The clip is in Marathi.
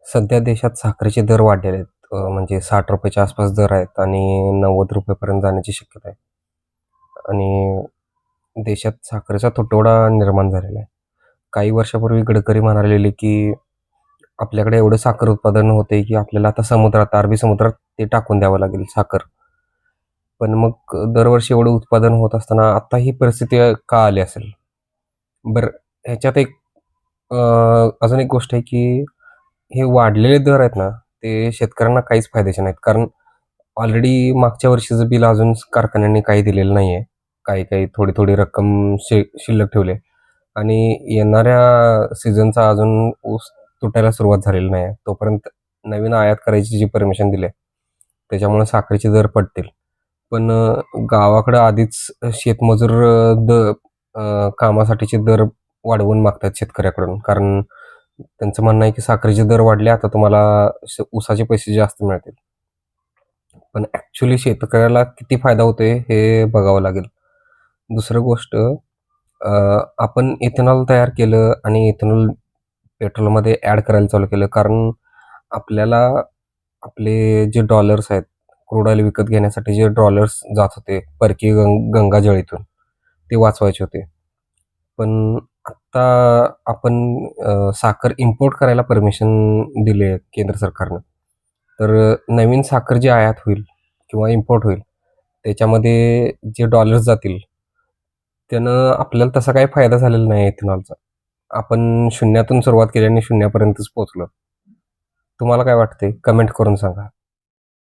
सध्या देशात साखरेचे दर वाढलेले आहेत. म्हणजे ₹60च्या आसपास दर आहेत आणि ₹90 पर्यंत जाण्याची शक्यता आहे. आणि देशात साखरेचा तुटवडा निर्माण झालेला आहे. काही वर्षापूर्वी गडकरी म्हणालेले, की आपल्याकडे एवढं साखर उत्पादन होते, की आपल्याला आता समुद्रात, अरबी समुद्रात ते टाकून द्यावं लागेल साखर. पण मग दरवर्षी एवढं उत्पादन होत असताना आता ही परिस्थिती का आली असेल? बरं, ह्याच्यात एक अ, अजून एक गोष्ट आहे, की हे वाढलेले दर आहेत ना, ते शेतकऱ्यांना काहीच फायद्याचे नाहीत. कारण ऑलरेडी मागच्या वर्षीचं बिल अजून कारखान्यांनी काही दिलेलं नाही आहे. काही-काही थोडी-थोडी रक्कम शिल्लक ठेवली आहे आणि येणाऱ्या सीझनचा अजून ऊस तुटायला सुरुवात झालेली नाही आहे. तोपर्यंत नवीन आयात करायची जी परमिशन दिली आहे, त्याच्यामुळे साखरेचे दर पडतील. पण गावाकडं आधीच शेतमजूर कामासाठीचे दर वाढवून मागतात शेतकऱ्याकडून. कारण त्यांचं म्हणणं आहे, की साखरेचे दर वाढले, आता तुम्हाला ऊसाचे पैसे जास्त मिळतील. पण ॲक्चुअली शेतकऱ्याला किती फायदा होतोय हे बघावं लागेल. दुसरं गोष्ट आपण इथेनॉल तयार केलं आणि इथेनॉल पेट्रोलमध्ये ॲड करायला चालू केलं. कारण आपल्याला आपले जे डॉलर्स आहेत, क्रूड ऑइल विकत घेण्यासाठी जे डॉलर्स जात होते परकीय गंगाजळीतून, ते वाचवायचे होते. पण आत्ता आपण साखर इम्पोर्ट करायला परमिशन दिली आहे केंद्र सरकारनं. तर नवीन साखर जी आयात होईल किंवा इम्पोर्ट होईल, त्याच्यामध्ये जे डॉलर्स जातील, त्यानं आपल्याला तसा काही फायदा झालेला नाही इथेनॉलचा. आपण शून्यातून सुरुवात केली आणि शून्यापर्यंतच पोहोचलो. तुम्हाला काय वाटतंय? कमेंट करून सांगा.